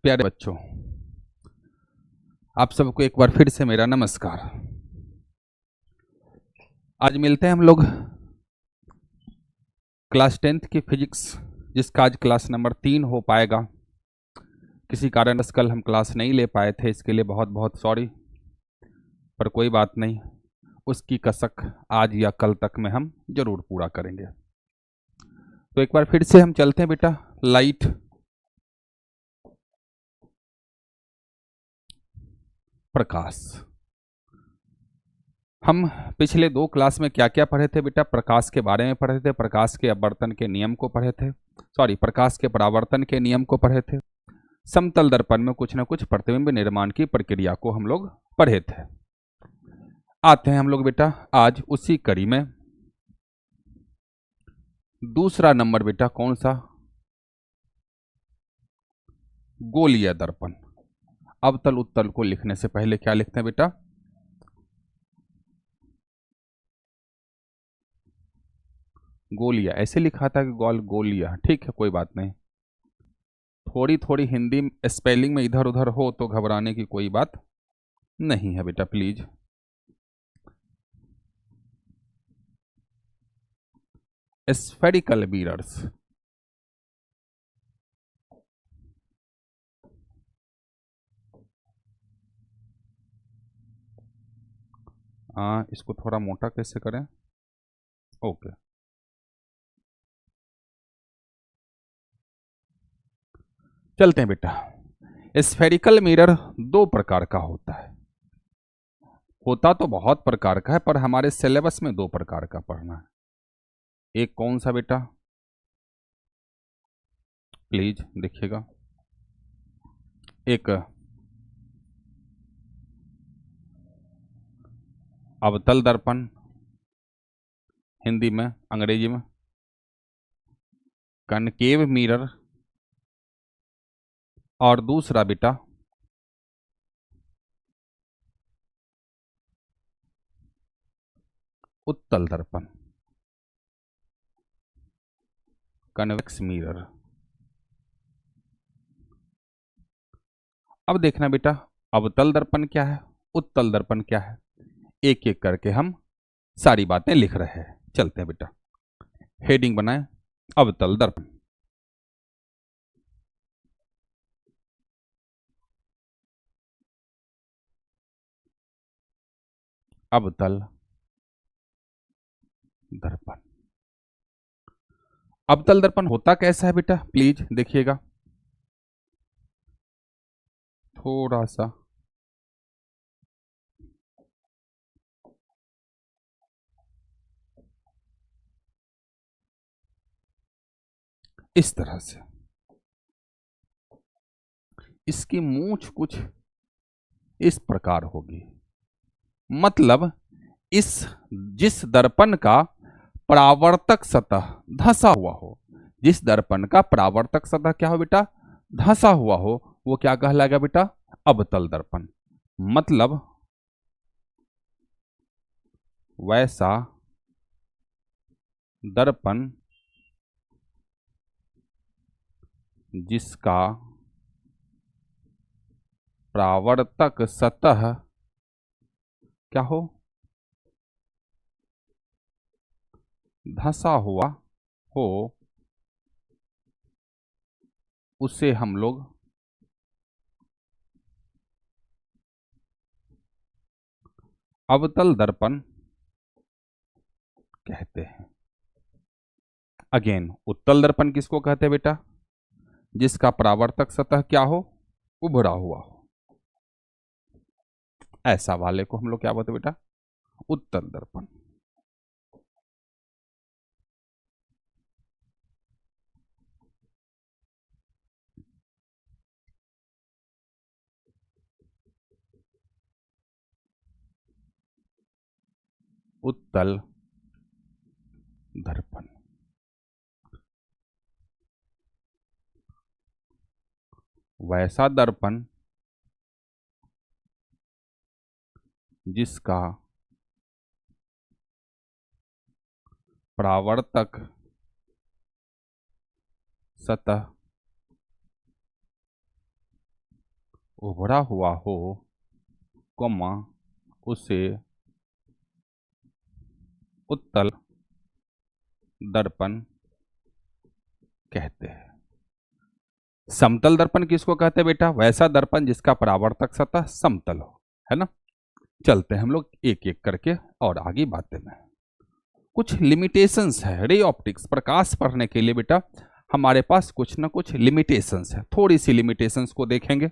प्यारे बच्चों, आप सबको एक बार फिर से मेरा नमस्कार। आज मिलते हैं हम लोग क्लास 10th की फिजिक्स, जिसका आज क्लास नंबर 3 हो पाएगा। किसी कारणवश कल हम क्लास नहीं ले पाए थे, इसके लिए बहुत बहुत सॉरी, पर कोई बात नहीं, उसकी कसक आज या कल तक में हम जरूर पूरा करेंगे। तो एक बार फिर से हम चलते हैं बेटा लाइट, प्रकाश। हम पिछले 2 क्लास में क्या क्या पढ़े थे बेटा? प्रकाश के बारे में पढ़े थे, प्रकाश के अपवर्तन के नियम को पढ़े थे, प्रकाश के परावर्तन के नियम को पढ़े थे, समतल दर्पण में कुछ न कुछ प्रतिबिंब निर्माण की प्रक्रिया को हम लोग पढ़े थे। आते हैं हम लोग बेटा आज उसी कड़ी में दूसरा नंबर बेटा कौन सा? गोलीय दर्पण। अवतल उत्तल को लिखने से पहले क्या लिखते हैं बेटा? गोलिया, ऐसे लिखा था कि गोलिया, ठीक है कोई बात नहीं। थोड़ी थोड़ी हिंदी स्पेलिंग में इधर उधर हो तो घबराने की कोई बात नहीं है बेटा, प्लीज। स्फेरिकल मिरर्स, इसको थोड़ा मोटा कैसे करें? ओके, चलते हैं बेटा। स्फेरिकल मिरर 2 प्रकार का होता है, होता तो बहुत प्रकार का है, पर हमारे सिलेबस में 2 प्रकार का पढ़ना है। एक कौन सा बेटा? प्लीज देखिएगा, एक अवतल दर्पण, हिंदी में, अंग्रेजी में कनकेव मिरर, और दूसरा बेटा उत्तल दर्पण, कन्वेक्स मिरर। अब देखना बेटा अवतल दर्पण क्या है, उत्तल दर्पण क्या है, एक एक करके हम सारी बातें लिख रहे हैं। चलते हैं बेटा, हेडिंग बनाएं, अवतल दर्पण। अवतल दर्पण, अवतल दर्पण होता कैसा है बेटा? प्लीज देखिएगा, थोड़ा सा इस तरह से। इसकी मूंछ कुछ इस प्रकार होगी, मतलब इस जिस दर्पण का परावर्तक सतह धंसा हुआ हो, जिस दर्पण का परावर्तक सतह क्या हो बेटा? धंसा हुआ हो, वो क्या कहलाएगा बेटा? अवतल दर्पण। मतलब वैसा दर्पण जिसका परावर्तक सतह क्या हो? धंसा हुआ हो, उसे हम लोग अवतल दर्पण कहते हैं। अगेन, उत्तल दर्पण किसको कहते हैं बेटा? जिसका परावर्तक सतह क्या हो? उभरा हुआ हो, ऐसा वाले को हम लोग क्या बोलते बेटा? उत्तल दर्पण। उत्तल दर्पण वैसा दर्पण जिसका परावर्तक सतह उभरा हुआ हो, कॉमा उसे उत्तल दर्पण कहते हैं। समतल दर्पण किसको कहते हैं बेटा? वैसा दर्पण जिसका परावर्तक सतह समतल हो, है ना। चलते हैं हम लोग एक एक करके और आगे बातें में। कुछ लिमिटेशंस है रे ऑप्टिक्स, प्रकाश पढ़ने के लिए बेटा हमारे पास कुछ ना कुछ लिमिटेशंस है। थोड़ी सी लिमिटेशंस को देखेंगे।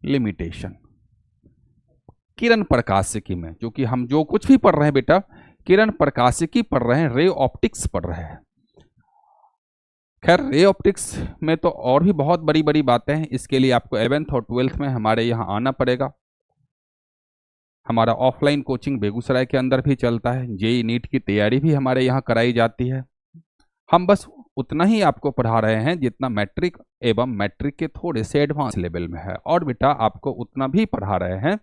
लिमिटेशन किरण प्रकाशिकी में, क्योंकि हम जो कुछ भी पढ़ रहे हैं बेटा किरण प्रकाशिकी पढ़ रहे हैं, रे ऑप्टिक्स पढ़ रहे हैं। खैर रे ऑप्टिक्स में तो और भी बहुत बड़ी बड़ी बातें हैं, इसके लिए आपको 11th और 12th में हमारे यहाँ आना पड़ेगा। हमारा ऑफलाइन कोचिंग बेगूसराय के अंदर भी चलता है, जेई नीट की तैयारी भी हमारे यहाँ कराई जाती है। हम बस उतना ही आपको पढ़ा रहे हैं जितना मैट्रिक एवं मैट्रिक के थोड़े से एडवांस लेवल में है, और बेटा आपको उतना भी पढ़ा रहे हैं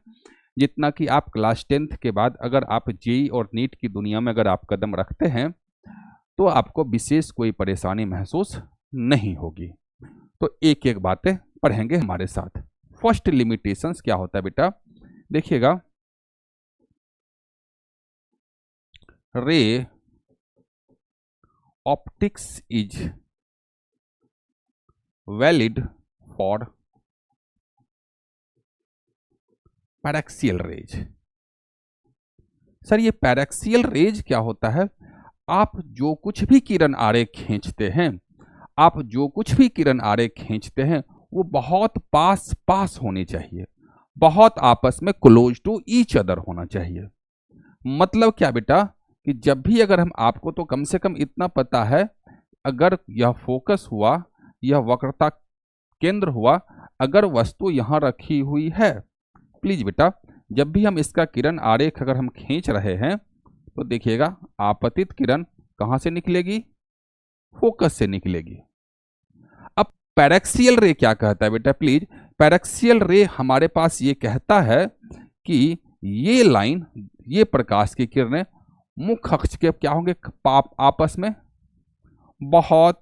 जितना कि आप क्लास 10th के बाद अगर आप जेई और नीट की दुनिया में अगर आप कदम रखते हैं तो आपको विशेष कोई परेशानी महसूस नहीं होगी। तो एक एक बातें पढ़ेंगे हमारे साथ। फर्स्ट लिमिटेशंस क्या होता है बेटा, देखिएगा। Ray optics is valid for paraxial rays. Sir ये पैरेक्सियल रेज क्या होता है? आप जो कुछ भी किरण आरेख खींचते हैं, आप जो कुछ भी किरण आरेख खींचते हैं वो बहुत पास पास होनी चाहिए, बहुत आपस में क्लोज टू ईच अदर होना चाहिए। मतलब क्या बेटा कि जब भी अगर हम, आपको तो कम से कम इतना पता है, अगर यह फोकस हुआ, यह वक्रता केंद्र हुआ, अगर वस्तु यहां रखी हुई है, प्लीज बेटा जब भी हम इसका किरण आरेख अगर हम खींच रहे हैं तो देखिएगा आपतित किरण कहां से निकलेगी? फोकस से निकलेगी। अब पैरेक्सियल रे क्या कहता है बेटा? प्लीज पैरेक्सियल रे हमारे पास ये कहता है कि ये लाइन, ये प्रकाश की किरणें मुख्य अक्ष के क्या होंगे? आपस में बहुत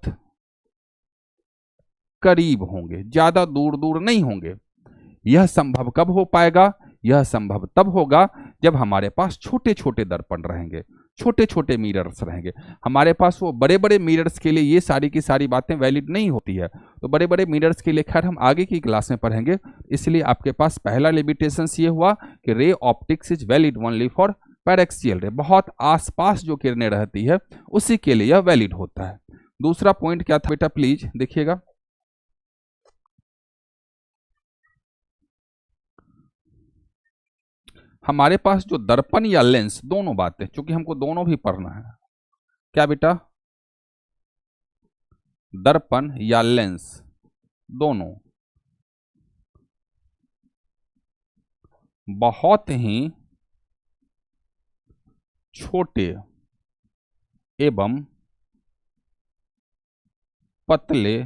करीब होंगे, ज्यादा दूर दूर नहीं होंगे। यह संभव कब हो पाएगा? यह संभव तब होगा जब हमारे पास छोटे छोटे दर्पण रहेंगे, छोटे छोटे मिरर्स रहेंगे। हमारे पास वो बड़े बड़े मिरर्स के लिए ये सारी की सारी बातें वैलिड नहीं होती है। तो बड़े बड़े मिरर्स के लिए खैर हम आगे की क्लास में पढ़ेंगे। इसलिए आपके पास पहला लिमिटेशन ये हुआ कि ray optics is valid only for paraxial रे, बहुत आसपास जो किरणें रहती है उसी के लिए यह वैलिड होता है। दूसरा पॉइंट क्या था बेटा? प्लीज देखिएगा। हमारे पास जो दर्पण या लेंस, दोनों बातें, क्योंकि हमको दोनों भी पढ़ना है। क्या बेटा? दर्पण या लेंस दोनों बहुत ही छोटे एवं पतले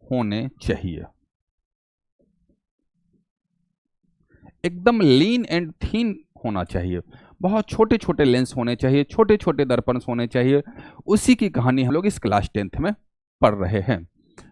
होने चाहिए, एकदम लीन एंड थीन होना चाहिए। बहुत छोटे छोटे लेंस होने चाहिए, छोटे छोटे दर्पण होने चाहिए। उसी की कहानी हम लोग इस क्लास 10th में पढ़ रहे हैं।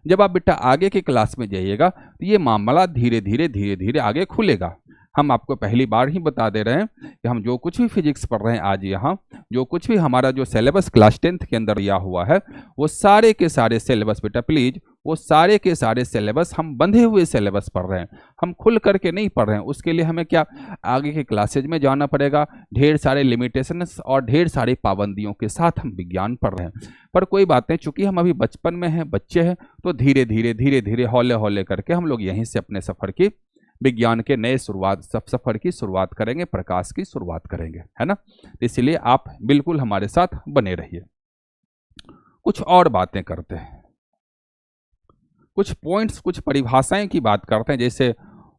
जब आप बेटा आगे की क्लास में जाइएगा तो ये मामला धीरे धीरे धीरे आगे खुलेगा। हम आपको पहली बार ही बता दे रहे हैं कि हम जो कुछ भी फिजिक्स पढ़ रहे हैं आज यहाँ, जो कुछ भी हमारा जो सिलेबस क्लास 10th के अंदर दिया हुआ है, वो सारे के सारे सिलेबस बेटा प्लीज, वो सारे के सारे सिलेबस हम बंधे हुए सिलेबस पढ़ रहे हैं, हम खुल करके नहीं पढ़ रहे हैं। उसके लिए हमें क्या आगे के क्लासेज में जाना पड़ेगा, ढेर सारे लिमिटेशंस और ढेर सारी पाबंदियों के साथ हम विज्ञान पढ़ रहे हैं। पर कोई बात नहीं, चूंकि हम अभी बचपन में हैं, बच्चे हैं, तो धीरे धीरे हौले हौले करके हम लोग यहीं से अपने सफर की, विज्ञान के नए सफर की शुरुआत करेंगे, प्रकाश की शुरुआत करेंगे, है ना। इसलिए आप बिल्कुल हमारे साथ बने रहिए। कुछ और बातें करते हैं, कुछ पॉइंट्स, कुछ परिभाषाएं की बात करते हैं, जैसे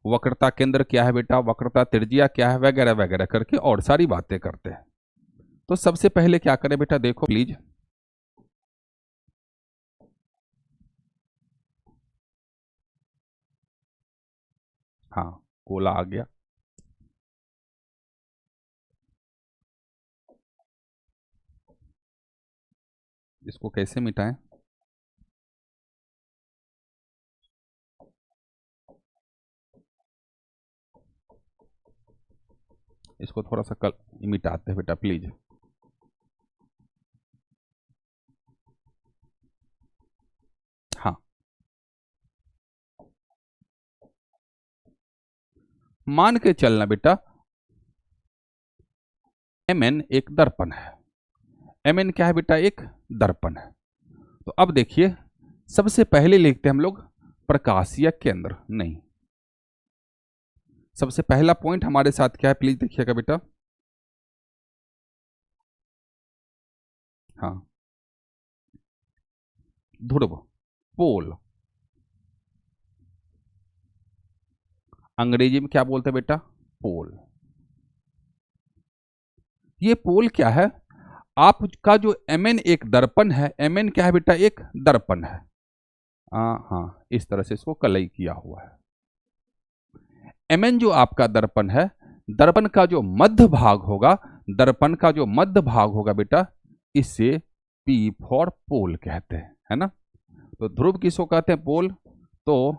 वक्रता केंद्र क्या है बेटा, वक्रता त्रिज्या क्या है, वगैरह वगैरह करके और सारी बातें करते हैं। तो सबसे पहले क्या करें बेटा, देखो प्लीज, हाँ गोला आ गया। इसको कैसे मिटाएं? इसको थोड़ा सा कल मिटाते हैं बेटा प्लीज। हाँ, मान के चलना बेटा mn एक दर्पण है। mn क्या है बेटा? एक दर्पण है। तो अब देखिए, सबसे पहले लिखते हैं हम लोग प्रकाशीय केंद्र। नहीं, सबसे पहला पॉइंट हमारे साथ क्या है प्लीज देखिएगा बेटा। हाँ, ध्रुव, पोल। अंग्रेजी में क्या बोलते हैं बेटा? पोल। ये पोल क्या है? आपका जो mn एक दर्पण है, mn क्या है बेटा? एक दर्पण है। हाँ, इस तरह से इसको कलई किया हुआ है। mn जो आपका दर्पण है, दर्पण का जो मध्य भाग होगा, दर्पण का जो मध्य भाग होगा बेटा, इसे P फॉर पोल कहते हैं, है ना। तो ध्रुव किसको कहते हैं? पोल। तो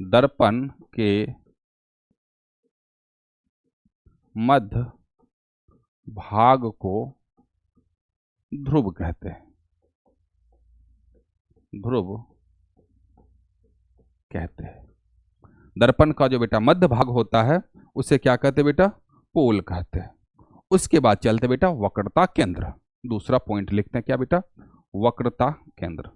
दर्पण के मध्य भाग को ध्रुव कहते हैं, ध्रुव कहते हैं। दर्पण का जो बेटा मध्य भाग होता है उसे क्या कहते हैं बेटा? पोल कहते हैं। उसके बाद चलते बेटा वक्रता केंद्र। दूसरा पॉइंट लिखते हैं क्या बेटा? वक्रता केंद्र।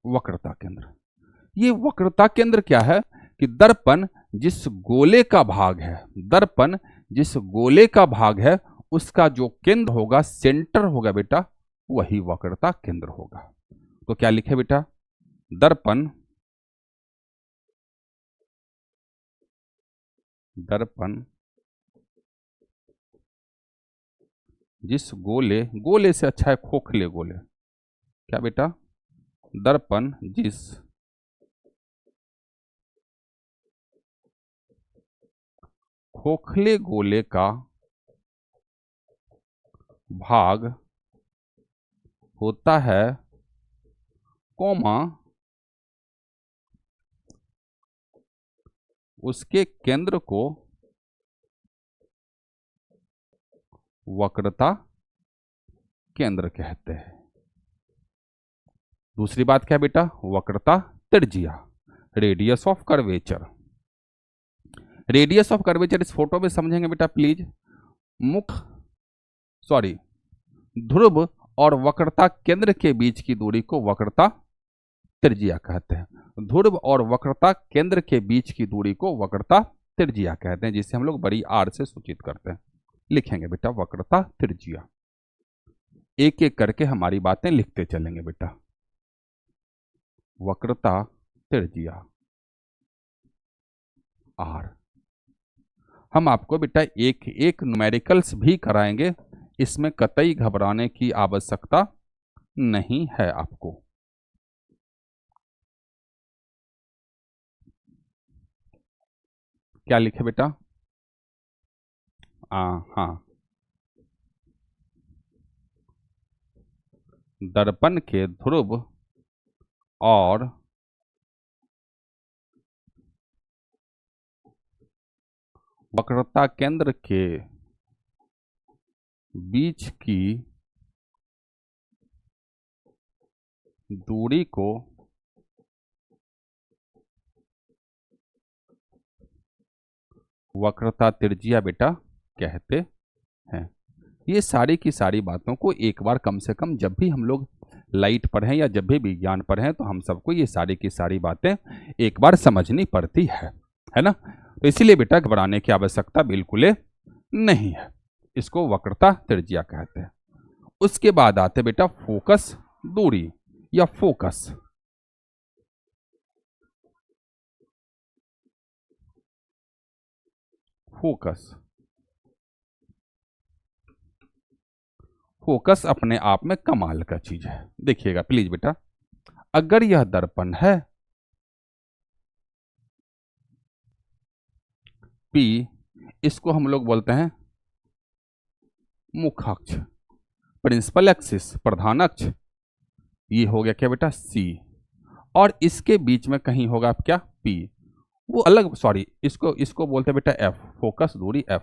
वक्रता केंद्र, ये वक्रता केंद्र क्या है कि दर्पण जिस गोले का भाग है, दर्पण जिस गोले का भाग है उसका जो केंद्र होगा, सेंटर होगा बेटा, वही वक्रता केंद्र होगा। तो क्या लिखे बेटा? दर्पण, दर्पण जिस गोले, गोले से अच्छा है खोखले गोले, क्या बेटा? दर्पण जिस खोखले गोले का भाग होता है, कोमा उसके केंद्र को वक्रता केंद्र कहते हैं। दूसरी बात क्या बेटा? वक्रता त्रिज्या, radius of curvature. Radius of curvature इस फोटो में समझेंगे बेटा प्लीज। मुख सॉरी ध्रुव और वक्रता केंद्र के बीच की दूरी को वक्रता त्रिज्या कहते हैं। ध्रुव और वक्रता केंद्र के बीच की दूरी को वक्रता त्रिज्या कहते हैं, जिसे हम लोग बड़ी आर से सूचित करते हैं। लिखेंगे बेटा वक्रता त्रिज्या। एक एक करके हमारी बातें लिखते चलेंगे बेटा। वक्रता त्रिज्या आर। हम आपको बेटा एक एक न्यूमेरिकल्स भी कराएंगे, इसमें कतई घबराने की आवश्यकता नहीं है आपको। क्या लिखे बेटा? हाँ, दर्पण के ध्रुव और वक्रता केंद्र के बीच की दूरी को वक्रता त्रिज्या बेटा कहते हैं। ये सारी की सारी बातों को एक बार कम से कम जब भी हम लोग लाइट पढ़ें या जब भी विज्ञान पढ़ें तो हम सबको ये सारी की सारी बातें एक बार समझनी पड़ती है ना। तो इसीलिए बेटा घबराने की आवश्यकता बिल्कुल नहीं है। इसको वक्रता त्रिज्या कहते हैं। उसके बाद आते बेटा फोकस दूरी या फोकस। फोकस, फोकस अपने आप में कमाल का चीज है। देखिएगा प्लीज बेटा, अगर यह दर्पण है P, इसको हम लोग बोलते हैं मुख्य अक्ष, प्रिंसिपल एक्सिस, प्रधान अक्ष। ये हो गया क्या बेटा C, और इसके बीच में कहीं होगा क्या P, वो अलग, सॉरी इसको बोलते हैं बेटा F, फोकस दूरी F।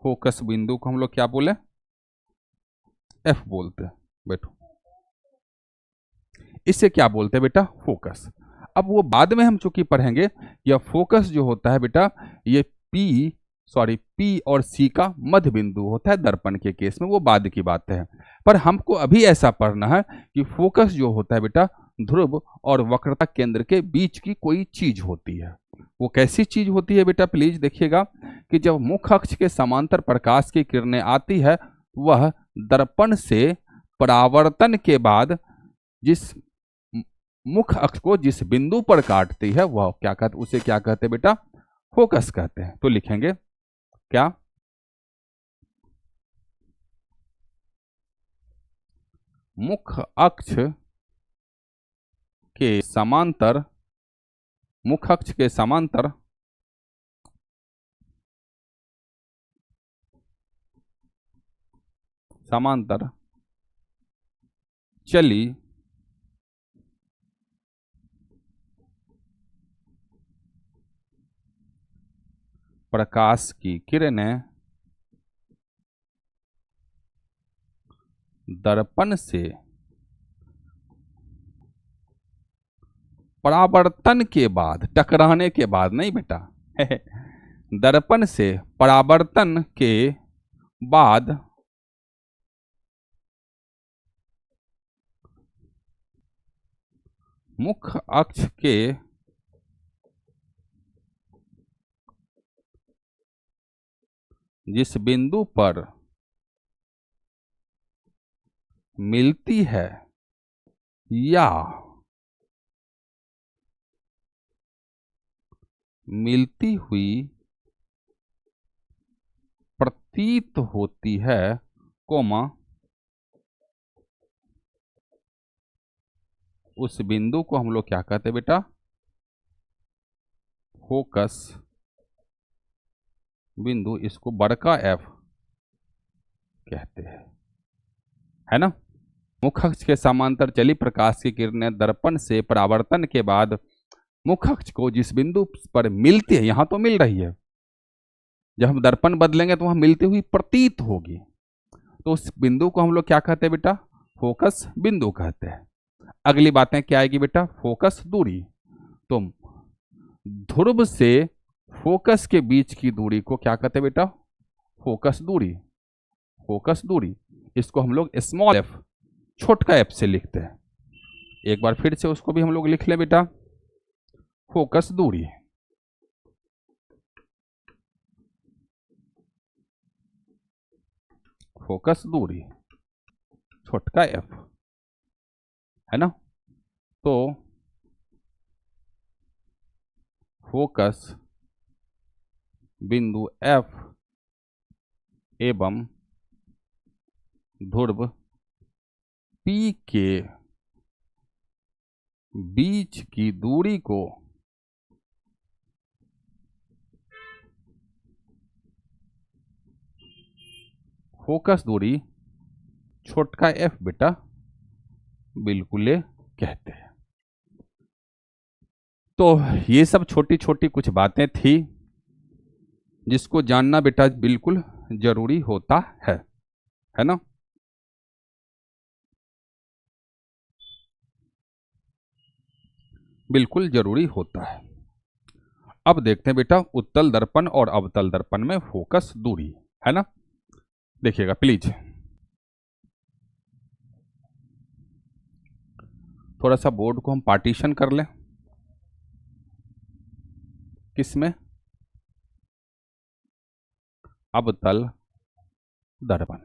फोकस बिंदु को हम लोग क्या बोले, F बोलते हैं बेटो। इससे क्या बोलते हैं बेटा, फोकस। अब वो बाद में हम चूंकि पढ़ेंगे, यह फोकस जो होता है बेटा, ये P और C का मध्य बिंदु होता है दर्पण के केस में, वो बाद की बात है। पर हमको अभी ऐसा पढ़ना है कि फोकस जो होता है बेटा, ध्रुव और वक्रता केंद्र के बीच की कोई चीज होती है। वो कैसी चीज होती है बेटा, प्लीज देखिएगा कि जब मुख्य अक्ष के समांतर प्रकाश की किरणें आती है, वह दर्पण से परावर्तन के बाद जिस मुख्य अक्ष को जिस बिंदु पर काटती है, वह क्या कहते, उसे क्या कहते हैं बेटा, फोकस कहते हैं। तो लिखेंगे क्या, मुख्य अक्ष के समांतर, मुख्य अक्ष के समांतर चली प्रकाश की किरणें दर्पण से परावर्तन के बाद, टकराने के बाद नहीं बेटा दर्पण से परावर्तन के बाद मुख्य अक्ष के जिस बिंदु पर मिलती है या मिलती हुई प्रतीत होती है, कोमा, उस बिंदु को हम लोग क्या कहते हैं बेटा, फोकस बिंदु। इसको बड़का F कहते हैं, है ना। मुख्य अक्ष के समांतर चली प्रकाश की किरणें दर्पण से परावर्तन के बाद मुख्य अक्ष को जिस बिंदु पर मिलती है, यहां तो मिल रही है, जब हम दर्पण बदलेंगे तो वहां मिलती हुई प्रतीत होगी, तो उस बिंदु को हम लोग क्या कहते हैं बेटा, फोकस बिंदु कहते हैं। अगली बातें क्या आएगी बेटा, फोकस दूरी। तो ध्रुव से फोकस के बीच की दूरी को क्या कहते हैं बेटा, फोकस दूरी, फोकस दूरी। इसको हम लोग स्मॉल f, छोटका f से लिखते हैं। एक बार फिर से उसको भी हम लोग लिख लें बेटा, फोकस दूरी, फोकस दूरी छोटका f, है ना। तो फोकस बिंदु F एवं ध्रुव P के बीच की दूरी को फोकस दूरी छोटका f बेटा बिल्कुल कहते हैं। तो ये सब छोटी छोटी कुछ बातें थी जिसको जानना बेटा बिल्कुल जरूरी होता है ना। बिल्कुल जरूरी होता है। अब देखते हैं बेटा उत्तल दर्पण और अवतल दर्पण में फोकस दूरी, है ना। देखिएगा प्लीज, थोड़ा सा बोर्ड को हम पार्टीशन कर लें। किसमें, अवतल दर्पण,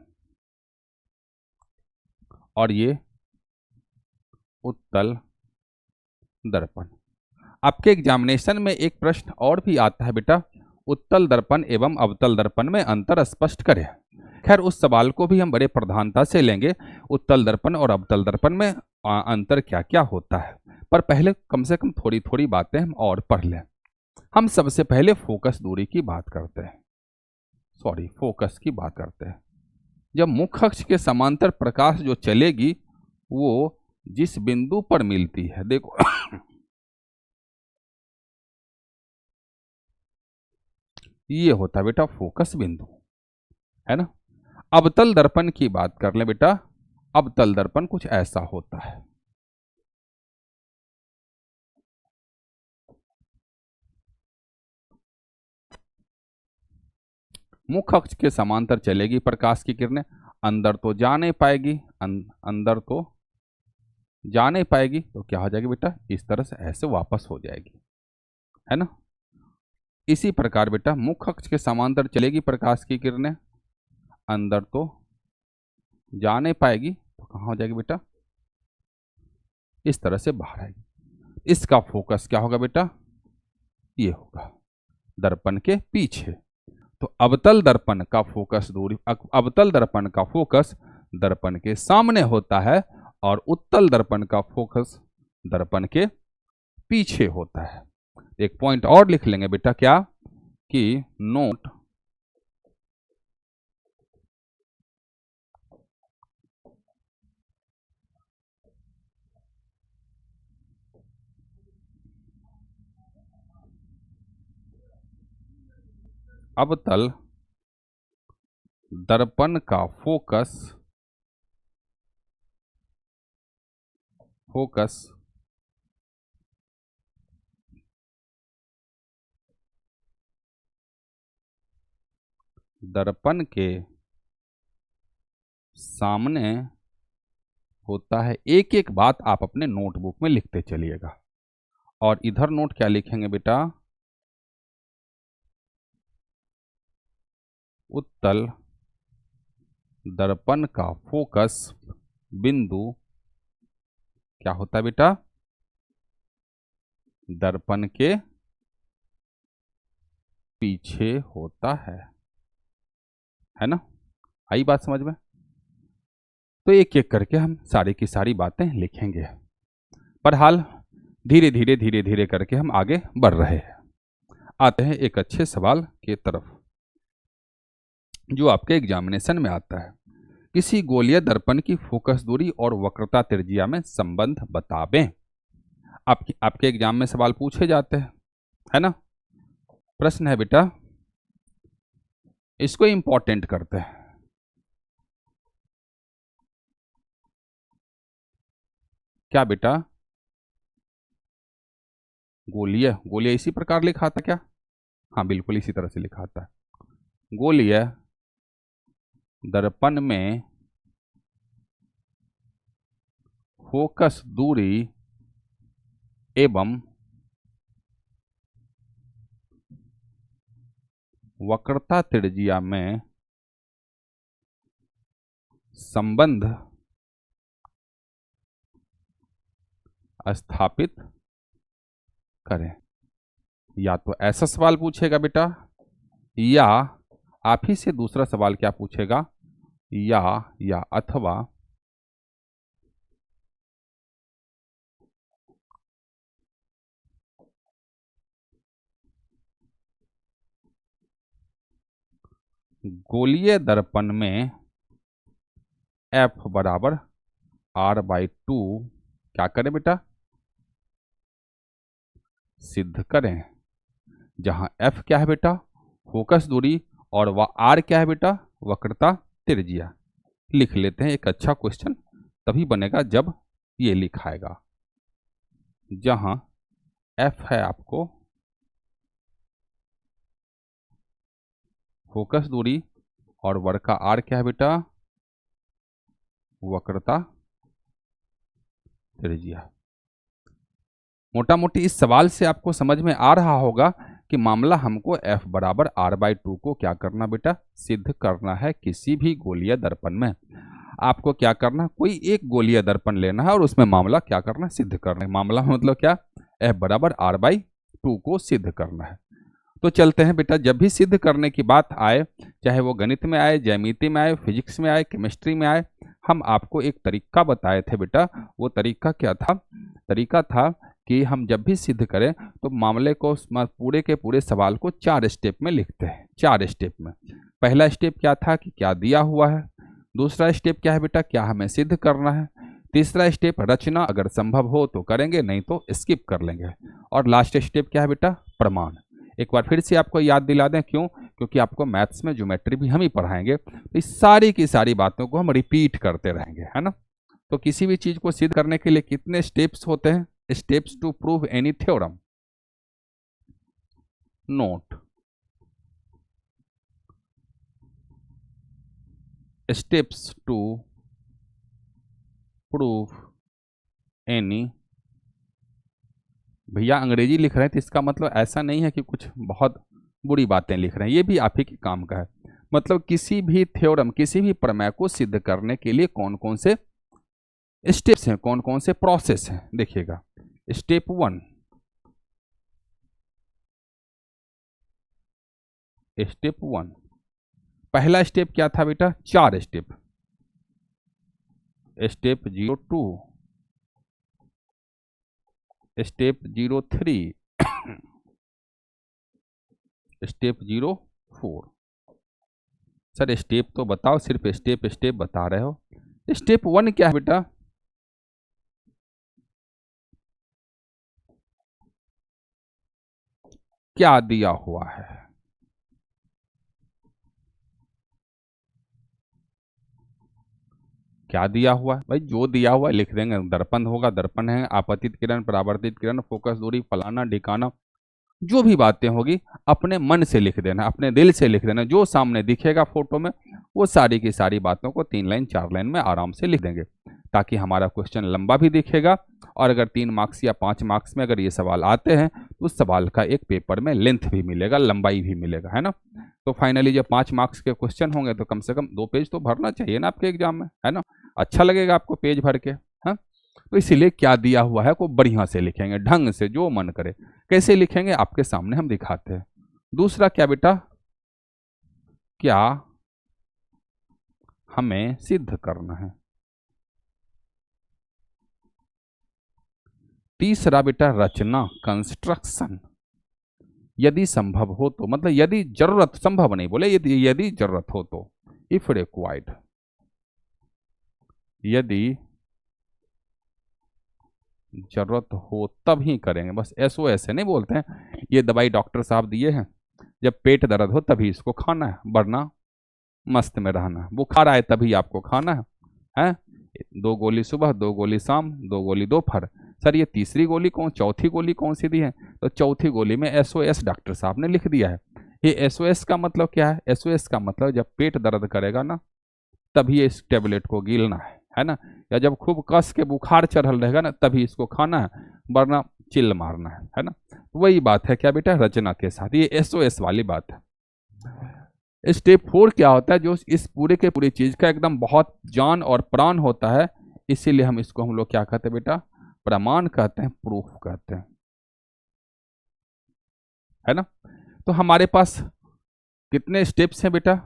और ये उत्तल दर्पण। आपके एग्जामिनेशन में एक प्रश्न और भी आता है बेटा, उत्तल दर्पण एवं अवतल दर्पण में अंतर स्पष्ट करें। खैर उस सवाल को भी हम बड़े प्रधानता से लेंगे, उत्तल दर्पण और अवतल दर्पण में अंतर क्या क्या होता है। पर पहले कम से कम थोड़ी थोड़ी बातें हम और पढ़ लें। हम सबसे पहले फोकस दूरी की बात करते हैं, फोकस की बात करते हैं। जब मुख्य अक्ष के समांतर प्रकाश जो चलेगी वो जिस बिंदु पर मिलती है, देखो ये होता है बेटा फोकस बिंदु, है ना। अवतल दर्पण की बात कर ले बेटा, अवतल दर्पण कुछ ऐसा होता है। मुख्य अक्ष के समांतर चलेगी प्रकाश की किरणें, अंदर तो जा नहीं पाएगी, अंदर तो जा नहीं पाएगी, तो क्या हो जाएगी बेटा, इस तरह से ऐसे वापस हो जाएगी, है ना। इसी प्रकार बेटा मुख्य अक्ष के समांतर चलेगी प्रकाश की किरणें, अंदर तो जा नहीं पाएगी, तो कहाँ हो जाएगी बेटा, इस तरह से बाहर आएगी। इसका फोकस क्या होगा बेटा, ये होगा दर्पण के पीछे। तो अवतल दर्पण का फोकस दूरी, अवतल दर्पण का फोकस दर्पण के सामने होता है और उत्तल दर्पण का फोकस दर्पण के पीछे होता है। एक पॉइंट और लिख लेंगे बेटा, क्या कि नोट अवतल दर्पण का फोकस दर्पण के सामने होता है। एक एक बात आप अपने नोटबुक में लिखते चलिएगा। और इधर नोट क्या लिखेंगे बेटा, उत्तल दर्पण का फोकस बिंदु क्या होता है बेटा, दर्पण के पीछे होता है ना। आई बात समझ में। तो एक एक करके हम सारी की सारी बातें लिखेंगे। पर हाल धीरे धीरे धीरे धीरे करके हम आगे बढ़ रहे हैं। आते हैं एक अच्छे सवाल के तरफ जो आपके एग्जामिनेशन में आता है। किसी गोलीय दर्पण की फोकस दूरी और वक्रता त्रिज्या में संबंध बतावें। आपके एग्जाम में सवाल पूछे जाते हैं, है ना। प्रश्न है बेटा, इसको इंपॉर्टेंट करते हैं। क्या बेटा, गोलीय इसी प्रकार लिखा था क्या? हाँ बिल्कुल इसी तरह से लिखा था। गोलीय दर्पण में फोकस दूरी एवं वक्रता त्रिज्या में संबंध स्थापित करें। या तो ऐसा सवाल पूछेगा बेटा, या आप ही से दूसरा सवाल क्या पूछेगा, या अथवा गोलीय दर्पण में F बराबर R/2 क्या करें बेटा, सिद्ध करें। जहां F क्या है बेटा, फोकस दूरी, और वह R क्या है बेटा, वक्रता त्रिज्या। लिख लेते हैं। एक अच्छा क्वेश्चन तभी बनेगा जब ये लिखाएगा। जहां F है आपको फोकस दूरी और वर्ग का R क्या है बेटा, वक्रता त्रिज्या। मोटा मोटी इस सवाल से आपको समझ में आ रहा होगा कि मामला हमको F बराबर R/2 को क्या करना बेटा, सिद्ध करना है। किसी भी गोलीय दर्पण में आपको क्या करना, कोई एक गोलीय दर्पण लेना है और उसमें मामला क्या करना, सिद्ध करना है। मामला मतलब क्या, F बराबर R/2 को सिद्ध करना है। तो चलते हैं बेटा, जब भी सिद्ध करने की बात आए, चाहे वो गणित में आए, ज्यामिति में आए, फिजिक्स में आए, केमिस्ट्री में आए, हम आपको एक तरीका बताए थे बेटा। वो तरीका क्या था, तरीका था कि हम जब भी सिद्ध करें तो मामले को पूरे के पूरे सवाल को 4 स्टेप में लिखते हैं, 4 स्टेप में। पहला स्टेप क्या था कि क्या दिया हुआ है, दूसरा स्टेप क्या है बेटा, क्या हमें सिद्ध करना है, तीसरा स्टेप रचना, अगर संभव हो तो करेंगे, नहीं तो स्किप कर लेंगे, और लास्ट स्टेप क्या है बेटा, प्रमाण। एक बार फिर से आपको याद दिला दें, क्यों, क्योंकि आपको मैथ्स में ज्योमेट्री भी हम ही पढ़ाएंगे, तो इस सारी की सारी बातों को हम रिपीट करते रहेंगे, है ना। तो किसी भी चीज को सिद्ध करने के लिए कितने स्टेप्स होते हैं, steps to prove any theorem, note steps to prove any, भैया अंग्रेजी लिख रहे हैं तो इसका मतलब ऐसा नहीं है कि कुछ बहुत बुरी बातें लिख रहे हैं, ये भी आप ही के काम का है। मतलब किसी भी थ्योरम, किसी भी प्रमेय को सिद्ध करने के लिए कौन कौन से स्टेप्स हैं, कौन कौन से प्रोसेस हैं, देखिएगा। स्टेप 1, स्टेप 1, पहला स्टेप क्या था बेटा, 4 step. Step 02, step 03, step 04। Sir step तो बताओ, सिर्फ स्टेप स्टेप बता रहे हो। स्टेप 1 क्या है बेटा, क्या दिया हुआ है, क्या दिया हुआ है भाई, जो दिया हुआ है लिख देंगे। दर्पण होगा, दर्पण है, आपतित किरण, परावर्तित किरण, फोकस दूरी, फलाना ढिकाना, जो भी बातें होगी अपने मन से लिख देना, अपने दिल से लिख देना, जो सामने दिखेगा फोटो में वो सारी की सारी बातों को 3 लाइन 4 लाइन में आराम से लिख देंगे, ताकि हमारा क्वेश्चन लंबा भी दिखेगा, और अगर 3 मार्क्स या 5 मार्क्स में अगर ये सवाल आते हैं तो उस सवाल का एक पेपर में लेंथ भी मिलेगा, लंबाई भी मिलेगा, है ना। तो फाइनली जब 5 मार्क्स के क्वेश्चन होंगे तो कम से कम 2 पेज तो भरना चाहिए ना आपके एग्जाम में, है ना। अच्छा लगेगा आपको पेज भर के, हाँ। तो इसीलिए क्या दिया हुआ है को बढ़िया से लिखेंगे, ढंग से, जो मन करे। कैसे लिखेंगे आपके सामने हम दिखाते हैं। दूसरा क्या बेटा, क्या हमें सिद्ध करना है। तीसरा बेटा रचना, कंस्ट्रक्शन, यदि संभव हो तो, मतलब यदि जरूरत, संभव नहीं बोले, यदि जरूरत हो तो, इफ रिक्वायर्ड, यदि जरूरत हो तब ही करेंगे, बस ऐसो ऐसे नहीं बोलते हैं ये दवाई डॉक्टर साहब दिए हैं, जब पेट दर्द हो तभी इसको खाना है, वरना मस्त में रहना है, बुखार आए तभी आपको खाना है 2 गोली सुबह, 2 गोली शाम, 2 गोली दोपहर। सर ये तीसरी गोली कौन, चौथी गोली कौन सी दी है, तो चौथी गोली में SOS डॉक्टर साहब ने लिख दिया है। ये SOS का मतलब क्या है, SOS का मतलब जब पेट दर्द करेगा ना तभी इस टेबलेट को गिलना है ना, या जब खूब कस के बुखार चढ़ल रहेगा ना तभी इसको खाना है, वरना चिल्ल मारना है ना। वही बात है क्या बेटा, रचना के साथ, ये SOS वाली बात है। स्टेप 4 क्या होता है, जो इस पूरे के पूरी चीज का एकदम बहुत जान और प्राण होता है, इसीलिए हम इसको हम लोग क्या कहते हैं बेटा, प्रमाण कहते हैं, प्रूफ कहते हैं, है ना। तो हमारे पास कितने स्टेप्स हैं बेटा,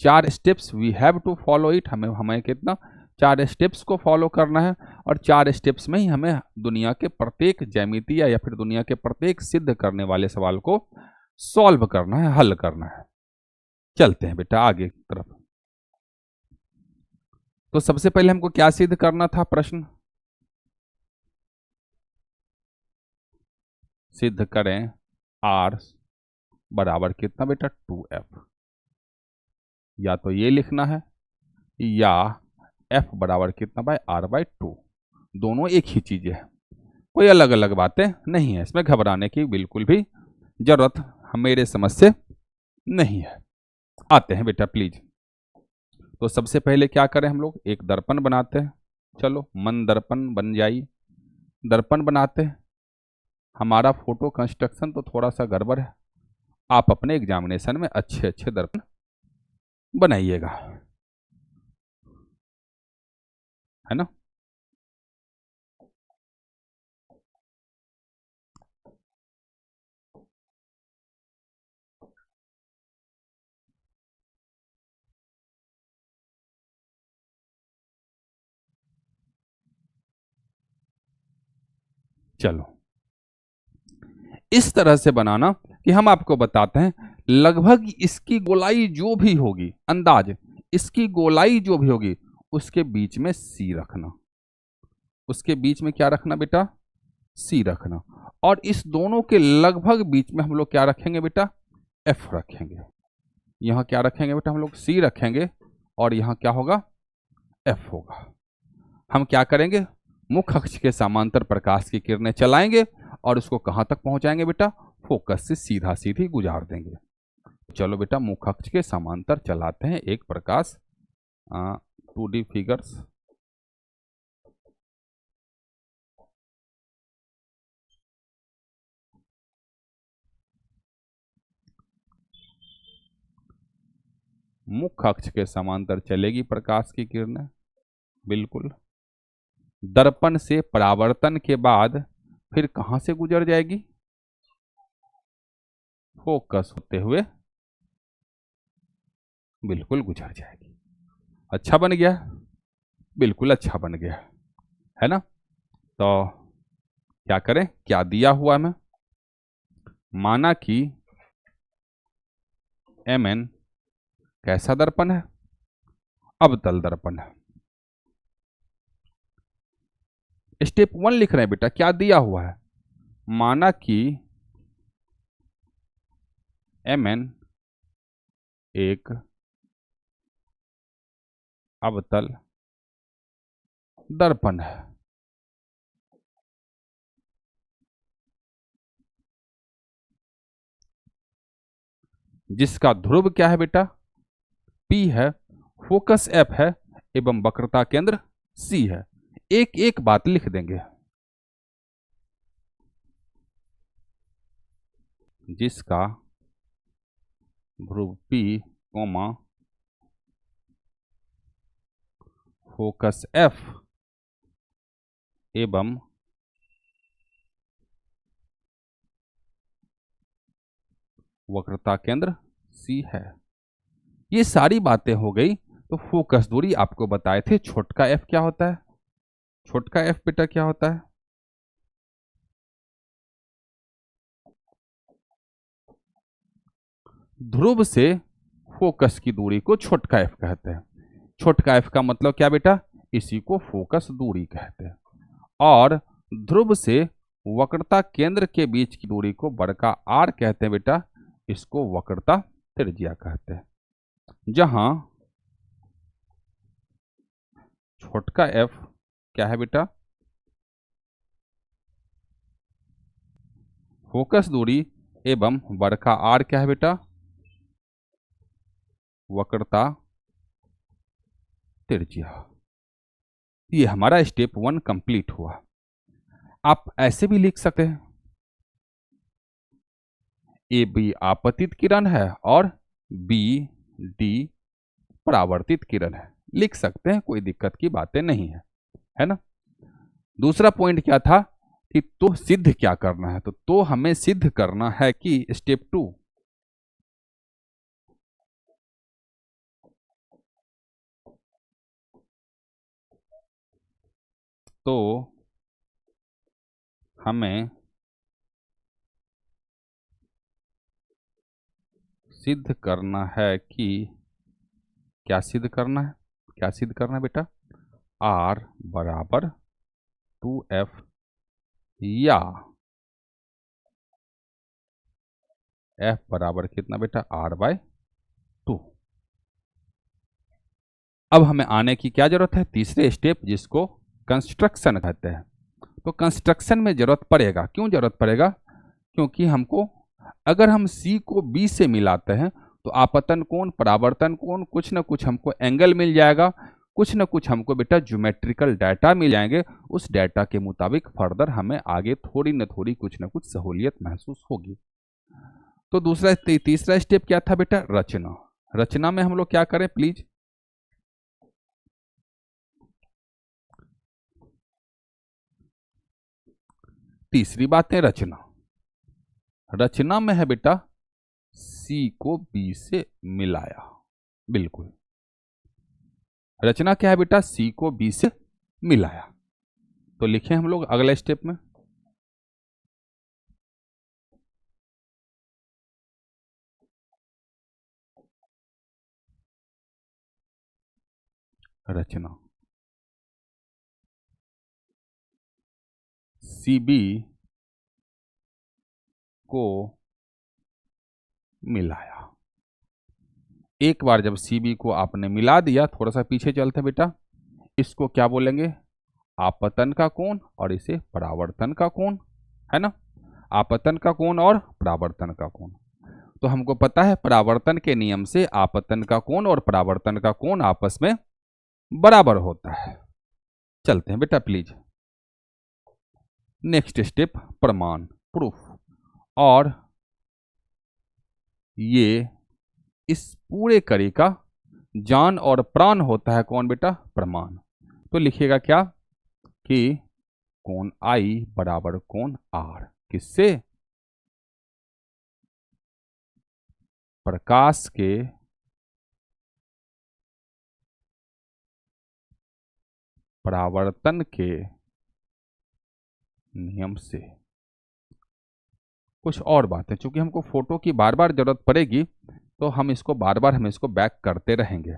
4 steps, we have to follow it, हमें हमें कितना, 4 स्टेप्स को फॉलो करना है, और 4 स्टेप्स में ही हमें दुनिया के प्रत्येक ज्यामिति या फिर दुनिया के प्रत्येक सिद्ध करने वाले सवाल को सॉल्व करना है, हल करना है। चलते हैं बेटा आगे की तरफ। तो सबसे पहले हमको क्या सिद्ध करना था, प्रश्न, सिद्ध करें R बराबर कितना बेटा, 2F, या तो ये लिखना है, या F बराबर कितना बाय R/2, दोनों एक ही चीज है, कोई अलग अलग बातें नहीं है, इसमें घबराने की बिल्कुल भी जरूरत मेरे समझ से नहीं है। आते हैं बेटा प्लीज। तो सबसे पहले क्या करें हम लोग, एक दर्पण बनाते हैं, चलो मन दर्पण बन जाइए, दर्पण बनाते हैं। हमारा फोटो कंस्ट्रक्शन तो थोड़ा सा गड़बड़ है, आप अपने एग्जामिनेशन में अच्छे अच्छे दर्पण बनाइएगा, है ना। चलो इस तरह से बनाना कि हम आपको बताते हैं लगभग इसकी गोलाई जो भी होगी, अंदाज इसकी गोलाई जो भी होगी उसके बीच में सी रखना। उसके बीच में क्या रखना बेटा? सी रखना। और इस दोनों के लगभग बीच में हम लोग क्या रखेंगे बेटा? एफ रखेंगे। यहां क्या रखेंगे बेटा? हम लोग सी रखेंगे और यहां क्या होगा? एफ होगा। हम क्या करेंगे? मुख्य अक्ष के समांतर प्रकाश की किरणें चलाएंगे और उसको कहां तक पहुंचाएंगे बेटा? फोकस से सीधा सीधी गुजार देंगे। चलो बेटा मुख्य अक्ष के समांतर चलाते हैं एक प्रकाश 2D फिगर्स। मुख्य अक्ष के समांतर चलेगी प्रकाश की किरणें, बिल्कुल। दर्पण से परावर्तन के बाद फिर कहां से गुजर जाएगी? फोकस होते हुए बिल्कुल गुजर जाएगी। अच्छा बन गया? बिल्कुल अच्छा बन गया, है ना? तो क्या करें? क्या दिया हुआ में? माना कि Mn कैसा दर्पण है? अवतल दर्पण है। स्टेप 1 लिख रहे हैं बेटा, क्या दिया हुआ है? माना कि Mn एक अवतल दर्पण है। जिसका ध्रुव क्या है बेटा? P है, फोकस F है एवं वक्रता केंद्र C है। एक एक बात लिख देंगे। जिसका ध्रुव P, फोकस F एवं वक्रता केंद्र C है। ये सारी बातें हो गई। तो फोकस दूरी आपको बताए थे, छोटका F क्या होता है? छोटका F बेटा क्या होता है? ध्रुव से फोकस की दूरी को छोटका F कहते हैं। छोटका F का मतलब क्या बेटा? इसी को फोकस दूरी कहते हैं। और ध्रुव से वक्रता केंद्र के बीच की दूरी को बड़का R कहते हैं बेटा। इसको वक्रता त्रिज्या कहते हैं। जहां छोटका F क्या है बेटा? फोकस दूरी एवं बड़का R क्या है बेटा? वक्रता त्रिज्या। ये हमारा स्टेप 1 कंप्लीट हुआ। आप ऐसे भी लिख सकते हैं, ए बी आपतित किरण है और बी डी परावर्तित किरण है। लिख सकते हैं, कोई दिक्कत की बातें नहीं है ना? दूसरा पॉइंट क्या था कि तो सिद्ध क्या करना है? तो हमें सिद्ध करना है कि स्टेप 2 तो हमें सिद्ध करना है कि क्या सिद्ध करना है? क्या सिद्ध करना है बेटा? R बराबर 2F या F बराबर कितना बेटा? R/2। अब हमें आने की क्या जरूरत है? तीसरे स्टेप, जिसको कंस्ट्रक्शन कहते हैं। तो कंस्ट्रक्शन में जरूरत पड़ेगा। क्यों जरूरत पड़ेगा? क्योंकि हमको अगर हम C को B से मिलाते हैं तो आपतन कोण, परावर्तन कोण, कुछ ना कुछ हमको एंगल मिल जाएगा, कुछ ना कुछ हमको बेटा ज्योमेट्रिकल डाटा मिल जाएंगे। उस डाटा के मुताबिक फर्दर हमें आगे थोड़ी न थोड़ी कुछ ना कुछ सहूलियत महसूस होगी। तो तीसरा स्टेप क्या था बेटा? रचना। रचना में हम लोग क्या करें प्लीज? तीसरी बात है रचना। रचना में है बेटा C को B से मिलाया। बिल्कुल, रचना क्या है बेटा? C को B से मिलाया। तो लिखें हम लोग अगले स्टेप में, रचना। सीबी को मिलाया। एक बार जब सीबी को आपने मिला दिया, थोड़ा सा पीछे चलते हैं बेटा, इसको क्या बोलेंगे? आपतन का कोण, और इसे परावर्तन का कोण, है ना? आपतन का कोण और परावर्तन का कोण। तो हमको पता है परावर्तन के नियम से आपतन का कोण और परावर्तन का कोण आपस में बराबर होता है। चलते हैं बेटा प्लीज नेक्स्ट स्टेप, प्रमाण, प्रूफ। और ये इस पूरे कड़ी का जान और प्राण होता है कौन बेटा? प्रमाण। तो लिखिएगा क्या कि कोण आई बराबर कोण आर, किससे? प्रकाश के परावर्तन के नियम से। कुछ और बातें, चूंकि हमको फोटो की बार बार जरूरत पड़ेगी तो हम इसको बार बार बैक करते रहेंगे।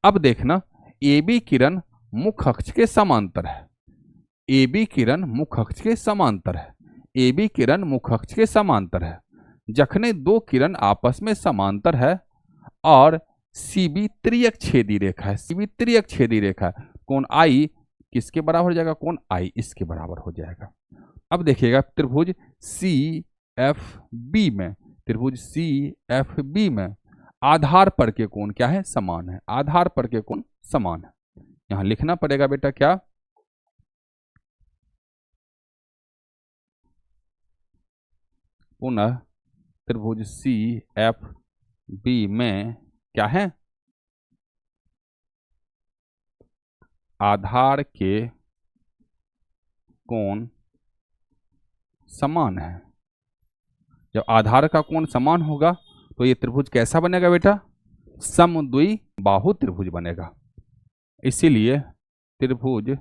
अब देखना, ए बी किरण मुख्य अक्ष के समांतर है। ए बी किरण मुख्य अक्ष के समांतर है। ए बी किरण मुख्य अक्ष के समांतर है। जखने दो किरण आपस में समांतर है और सीबी त्रियक छेदी रेखा है। सीबी त्रियक छेदी रेखा है। कोण आई किसके बराबर हो जाएगा? कोण आई इसके बराबर हो जाएगा। अब देखिएगा त्रिभुज सी एफ बी में, त्रिभुज सी एफ बी में आधार पर के कोण क्या है? समान है। आधार पर के कोण समान है। यहां लिखना पड़ेगा बेटा क्या? पुनः त्रिभुज सी एफ बी में क्या है? आधार के कोण समान है। जब आधार का कोण समान होगा तो ये त्रिभुज कैसा बनेगा बेटा? समद्विबाहु त्रिभुज बनेगा। इसीलिए त्रिभुज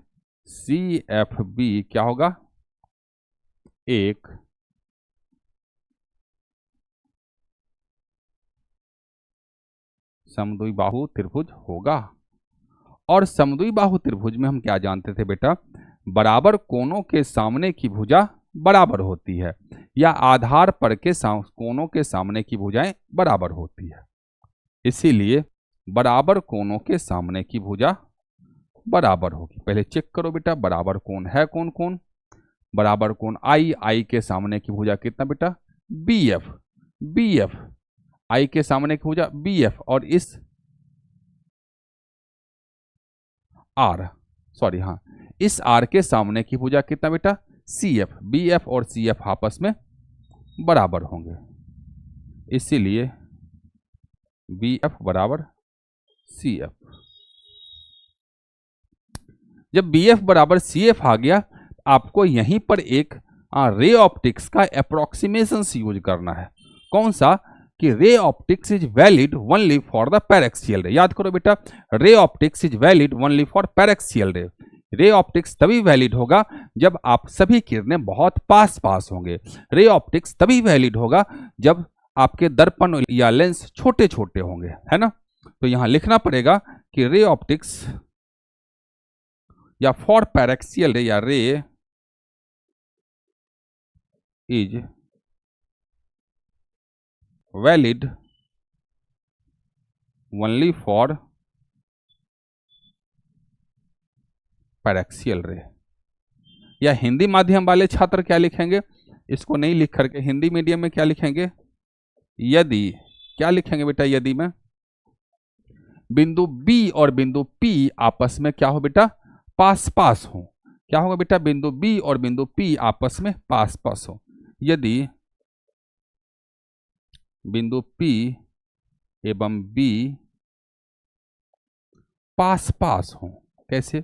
सी एफ बी क्या होगा? एक समद्विबाहु त्रिभुज होगा। और समद्विबाहु त्रिभुज में हम क्या जानते थे बेटा? बराबर कोणों के सामने की भुजा बराबर होती है, या आधार पर के कोणों के सामने की भुजाएं बराबर होती है। इसीलिए बराबर कोणों के सामने की भुजा बराबर होगी। पहले चेक करो बेटा, बराबर कोण है कौन कौन? बराबर कोण आई, आई के सामने की भुजा कितना बेटा? B F. B F I के सामने की भुजा बी एफ, और इस आर, सॉरी हाँ, इस आर के सामने की भुजा कितना बेटा? C F. बी एफ और सी एफ आपस में बराबर होंगे। इसीलिए बी एफ बराबर सी एफ। जब बी एफ बराबर सी एफ आ गया, आपको यहीं पर एक रे ऑप्टिक्स का अप्रोक्सीमेशन यूज करना है। कौन सा? कि ray optics is valid only for the paraxial ray. याद करो बेटा, ray optics is valid only for paraxial ray. Ray optics तभी वैलिड होगा जब आप सभी किरणें बहुत पास पास होंगे। रे ऑप्टिक्स तभी वैलिड होगा जब आपके दर्पण या लेंस छोटे छोटे होंगे, है ना? तो यहां लिखना पड़ेगा कि रे ऑप्टिक्स या फॉर पैरेक्सियल रे या रे is valid only for paraxial रे। या हिंदी माध्यम वाले छात्र क्या लिखेंगे? इसको नहीं लिख करके हिंदी मीडियम में क्या लिखेंगे? यदि, क्या लिखेंगे बेटा? यदि में बिंदु B और बिंदु P आपस में क्या हो बेटा? पास पास हो। क्या होगा बेटा? बिंदु B और बिंदु P आपस में पास पास हो। यदि बिंदु P एवं B पास पास हो। कैसे?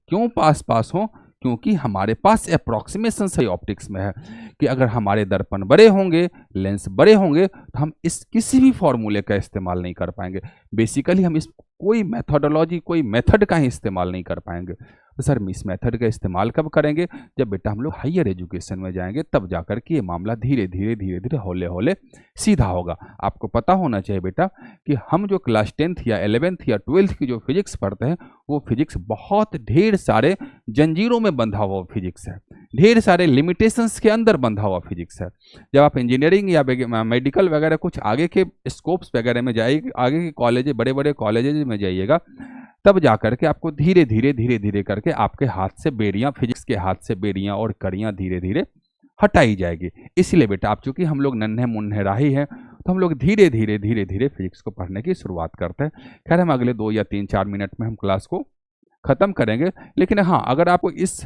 क्यों पास पास हो? क्योंकि हमारे पास अप्रोक्सीमेशन सही ऑप्टिक्स में है कि अगर हमारे दर्पण बड़े होंगे, लेंस बड़े होंगे, तो हम इस किसी भी फॉर्मूले का इस्तेमाल नहीं कर पाएंगे। बेसिकली हम इस कोई मेथोडोलॉजी, कोई मेथड का ही इस्तेमाल नहीं कर पाएंगे। तो सर इस मेथड का इस्तेमाल कब करेंगे? जब बेटा हम लोग हायर एजुकेशन में जाएंगे, तब जाकर के ये मामला धीरे धीरे हौले हौले सीधा होगा। आपको पता होना चाहिए बेटा कि हम जो क्लास 10th या 11th या 12th की जो फिजिक्स पढ़ते हैं, वो फिजिक्स बहुत ढेर सारे जंजीरों में बंधा हुआ फिजिक्स है, ढेर सारे लिमिटेशंस के अंदर बंधा हुआ फिजिक्स है। जब आप इंजीनियरिंग या मेडिकल वगैरह कुछ आगे के स्कोप्स वगैरह में जाइए, आगे के कॉलेज, बड़े बड़े कॉलेजेस में जाइएगा, तब जाकर के आपको धीरे धीरे करके आपके हाथ से बेड़ियां, फिजिक्स के हाथ से बेड़ियां और कड़ियां धीरे धीरे हटाई जाएगी। इसलिए बेटा आप चूंकि हम लोग नन्हे मुन्ने राही हैं, तो हम लोग धीरे धीरे फिजिक्स को पढ़ने की शुरुआत करते हैं। खैर हम अगले 2 या 3-4 मिनट में हम क्लास को खत्म करेंगे। लेकिन हाँ, अगर आपको इस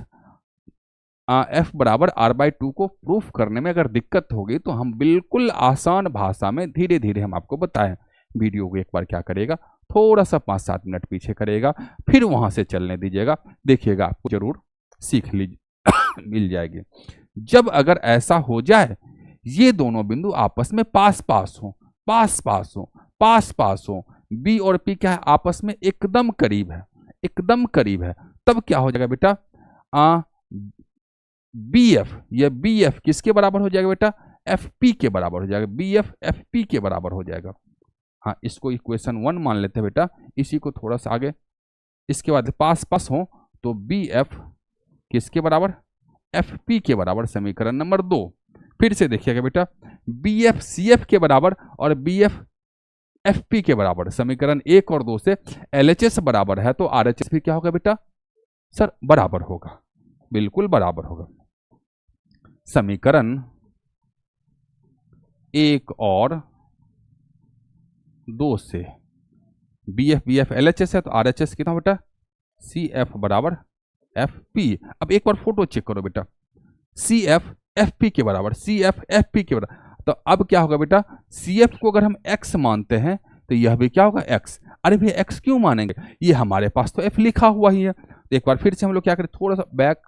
F बराबर R/2 को प्रूफ करने में अगर दिक्कत होगी, तो हम बिल्कुल आसान भाषा में धीरे धीरे हम आपको बताएं। वीडियो को एक बार क्या करेगा, थोड़ा सा 5-7 मिनट पीछे करेगा, फिर वहां से चलने दीजिएगा, देखिएगा आपको जरूर सीख लीजिए मिल जाएगी। जब अगर ऐसा हो जाए, ये दोनों बिंदु आपस में पास पास हो, बी और पी क्या है, आपस में एकदम करीब है, तब क्या हो जाएगा बेटा, बी एफ किसके बराबर हो जाएगा बेटा, एफ पी के बराबर हो जाएगा, बी एफ पी के बराबर हो जाएगा। हाँ, इसको इक्वेशन 1 मान लेते हैं बेटा, इसी को थोड़ा सा आगे, इसके बाद पास हो तो बी एफ किसके बराबर, एफ पी के बराबर, समीकरण नंबर 2। फिर से देखिएगा बेटा, बी एफ सी एफ के बराबर और बी एफ पी के बराबर, समीकरण 1 और 2 से एल एच एस बराबर है, तो आर एच एस भी क्या होगा बेटा, सर बराबर होगा, बिल्कुल बराबर होगा। समीकरण 1 और 2 से B F L H S है, तो आर एच एस कितना बेटा, सी एफ बराबर एफ पी। अब एक बार फोटो चेक करो बेटा, सी एफ एफ पी के बराबर, सी एफ एफ पी के बराबर, तो अब क्या होगा बेटा, सी एफ को अगर हम एक्स मानते हैं, तो यह भी क्या होगा, एक्स। अरे भैया एक्स क्यों मानेंगे, ये हमारे पास तो एफ लिखा हुआ ही है। तो एक बार फिर से हम लोग क्या करें, थोड़ा सा बैक,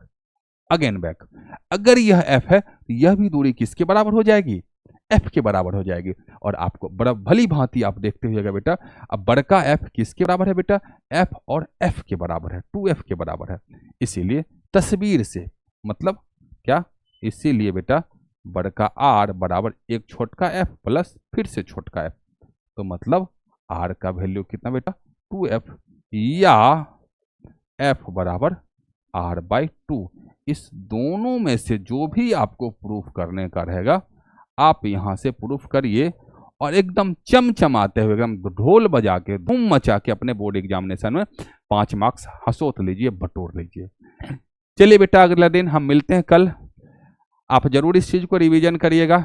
अगेन बैक, अगर यह एफ है, तो यह भी दूरी किसके बराबर हो जाएगी, एफ के बराबर हो जाएगी। और आपको बड़ा भली भांति आप देखते हुएगा बेटा, अब बड़का एफ किसके बराबर है बेटा, एफ और एफ के बराबर है, 2f के बराबर है। इसीलिए तस्वीर से मतलब क्या, इसीलिए बेटा बड़का आर बराबर एक छोटका एफ प्लस फिर से छोटका एफ, तो मतलब आर का वैल्यू कितना बेटा, 2f, या एफ बराबर R/2। इस दोनों में से जो भी आपको प्रूफ करने का रहेगा, आप यहां से प्रूफ करिए, और एकदम चमचमाते हुए, एकदम ढोल बजा के, धूम मचा के अपने बोर्ड एग्जामिनेशन में 5 मार्क्स हंसोत लीजिए, बटोर लीजिए। चलिए बेटा, अगला दिन हम मिलते हैं कल। आप जरूर इस चीज को रिवीजन करिएगा।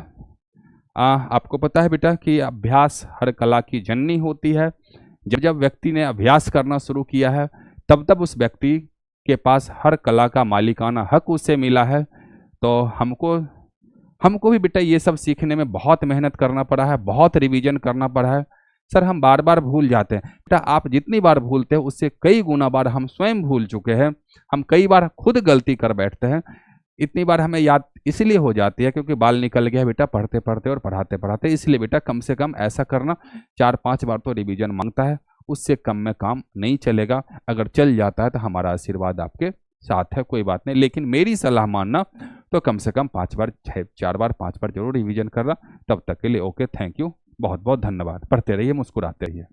आपको पता है बेटा कि अभ्यास हर कला की जननी होती है। जब जब व्यक्ति ने अभ्यास करना शुरू किया है, तब तब उस व्यक्ति के पास हर कला का मालिकाना हक उससे मिला है। तो हमको भी बेटा ये सब सीखने में बहुत मेहनत करना पड़ा है, बहुत रिवीजन करना पड़ा है। सर हम बार बार भूल जाते हैं बेटा, आप जितनी बार भूलते हैं उससे कई गुना बार हम स्वयं भूल चुके हैं। हम कई बार खुद गलती कर बैठते हैं। इतनी बार हमें याद इसलिए हो जाती है क्योंकि बाल निकल गया बेटा, पढ़ते पढ़ते और पढ़ाते पढ़ाते। इसलिए बेटा कम से कम ऐसा करना, 4-5 बार तो रिवीजन मांगता है, उससे कम में काम नहीं चलेगा। अगर चल जाता है तो हमारा आशीर्वाद आपके साथ है, कोई बात नहीं। लेकिन मेरी सलाह मानना तो कम से कम 5 बार, 4 बार, 5 बार जरूर रिवीजन करना। तब तक के लिए ओके, थैंक यू, बहुत बहुत धन्यवाद। पढ़ते रहिए, मुस्कुराते रहिए।